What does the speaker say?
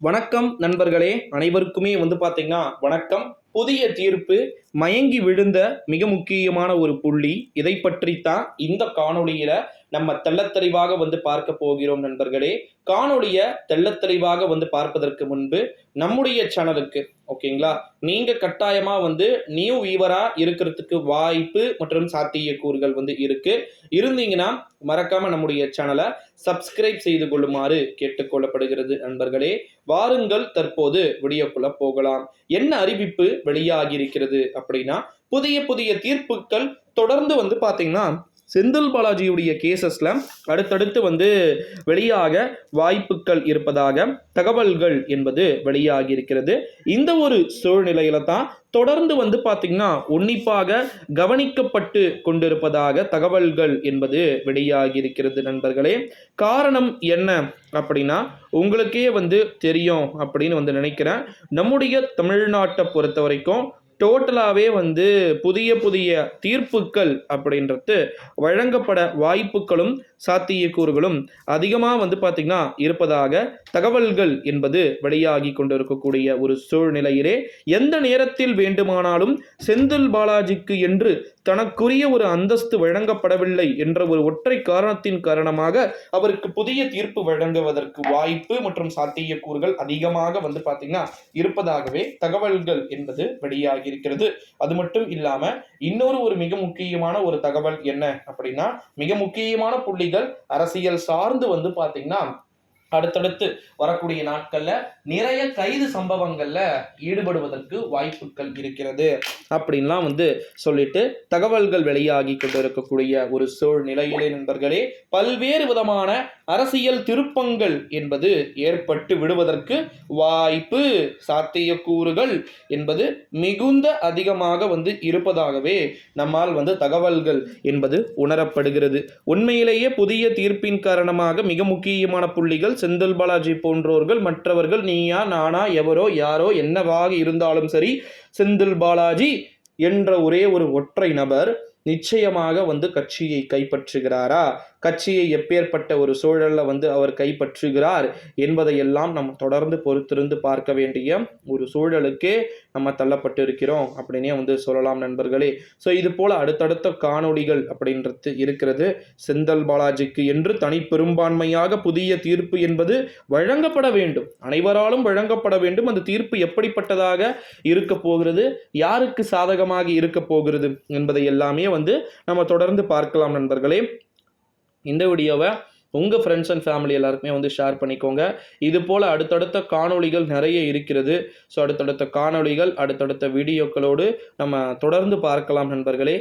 வணக்கம் நண்பர்களே, அனைவருக்குமே பார்த்தீங்கன்னா வணக்கம். புதிய தீர்ப்பு மயங்கி விழுந்த மிக முக்கியமான ஒரு புள்ளி. இதை பற்றித்தான் இந்த காணொளியில நம்ம தெள்ளத்தெளிவாக பார்க்க போகிறோம் நண்பர்களே. காணொளிய தெள்ளத்தெளிவாக பார்ப்பதற்கு முன்பு நம்முடைய சேனலுக்கு ஓகேங்களா, நீங்க கட்டாயமா நியூ வியூவரா இருக்கிறதுக்கு வாய்ப்பு மற்றும் சாத்தியக்கூறுகள் இருக்கு. இருந்தீங்கன்னா மறக்காம நம்முடைய சேனலை சப்ஸ்கிரைப் செய்து கொள்ளுமாறு கேட்டுக்கொள்ளப்படுகிறது நண்பர்களே. வாருங்கள் தற்போது வீடியோக்குள்ள போகலாம். என்ன அறிவிப்பு வெளியாகி இருக்கிறது அப்படின்னா, புதிய புதிய தீர்ப்புகள் தொடர்ந்து பாத்தீங்கன்னா செந்தில் பாலாஜியுடைய கேசஸ்ல அடுத்தடுத்து வெளியாக வாய்ப்புகள் இருப்பதாக தகவல்கள் என்பது வெளியாகி இருக்கிறது. இந்த ஒரு சூழ்நிலையில தான் தொடர்ந்து பாத்தீங்கன்னா உன்னிப்பாக கவனிக்கப்பட்டு கொண்டிருப்பதாக தகவல்கள் என்பது வெளியாகி இருக்கிறது நண்பர்களே. காரணம் என்ன அப்படின்னா, உங்களுக்கே தெரியும் அப்படின்னு நினைக்கிறேன். நம்முடைய தமிழ்நாட்டை பொறுத்த வரைக்கும் டோட்டலாகவே புதிய புதிய தீர்ப்புகள் அப்படின்றது வழங்கப்பட வாய்ப்புகளும் சாத்தியக்கூறுகளும் அதிகமாக பார்த்திங்கன்னா இருப்பதாக தகவல்கள் என்பது வெளியாகி கொண்டிருக்கக்கூடிய ஒரு சூழ்நிலையிலே எந்த நேரத்தில் வேண்டுமானாலும் செந்தில் பாலாஜிக்கு என்று தனக்குரிய ஒரு அந்தஸ்து வழங்கப்படவில்லை என்ற ஒரு ஒற்றை காரணத்தின் காரணமாக அவருக்கு புதிய தீர்ப்பு வழங்குவதற்கு வாய்ப்பு மற்றும் சாத்தியக்கூறுகள் அதிகமாக பார்த்தீங்கன்னா இருப்பதாகவே தகவல்கள் என்பது வெளியாகி இருக்கிறது. அது மட்டும் இல்லாம இன்னொரு ஒரு மிக முக்கியமான ஒரு தகவல் என்ன அப்படின்னா, மிக முக்கியமான புள்ளிகள் அரசியல் சார்ந்து பாத்தீங்கன்னா அடுத்தடுத்து வரக்கூடிய நாட்கள்ல நிறைய கைது சம்பவங்கள்ல ஈடுபடுவதற்கு வாய்ப்புகள் இருக்கிறது அப்படின்லாம் சொல்லிட்டு தகவல்கள் வெளியாகி கொண்டிருக்கக்கூடிய ஒரு சூழ்நிலையிலே நண்பர்களே, பல்வேறு விதமான அரசியல் திருப்பங்கள் என்பது ஏற்பட்டு விடுவதற்கு வாய்ப்பு சாத்தியக்கூறுகள் என்பது மிகுந்த அதிகமாக இருப்பதாகவே நம்மால் தகவல்கள் என்பது உணரப்படுகிறது. உண்மையிலேயே புதிய தீர்ப்பின் காரணமாக மிக முக்கியமான புள்ளிகள் செந்தில் பாலாஜி போன்றோர்கள், மற்றவர்கள் நீயா நானா எவரோ யாரோ என்னவாக இருந்தாலும் சரி, செந்தில் பாலாஜி என்ற ஒரே ஒரு ஒற்றை நபர் நிச்சயமாக கட்சியை கைப்பற்றுகிறாரா, கட்சியை எப்பேற்பட்ட ஒரு சூழல்ல அவர் கைப்பற்றுகிறார் என்பதையெல்லாம் நம்ம தொடர்ந்து பொறுத்திருந்து பார்க்க வேண்டிய ஒரு சூழலுக்கே நம்ம தள்ளப்பட்டு இருக்கிறோம் அப்படின்னே சொல்லலாம் நண்பர்களே. ஸோ இது போல அடுத்தடுத்த காணொளிகள் அப்படின்றது இருக்கிறது. செந்தில் பாலாஜிக்கு என்று தனி பெரும்பான்மையாக புதிய தீர்ப்பு என்பது வழங்கப்பட வேண்டும், அனைவராலும் வழங்கப்பட வேண்டும். அந்த தீர்ப்பு எப்படிப்பட்டதாக இருக்க போகிறது, யாருக்கு சாதகமாக இருக்க போகிறது என்பதை எல்லாமே நம்ம தொடர்ந்து பார்க்கலாம் நண்பர்களே. இந்த வீடியோவை உங்கள் ஃப்ரெண்ட்ஸ் அண்ட் ஃபேமிலி எல்லாருக்குமே ஷேர் பண்ணிக்கோங்க. இது போல் அடுத்தடுத்த காணொளிகள் நிறைய இருக்கிறது. ஸோ அடுத்தடுத்த காணொளிகள் அடுத்தடுத்த வீடியோக்களோடு நம்ம தொடர்ந்து பார்க்கலாம் நண்பர்களே.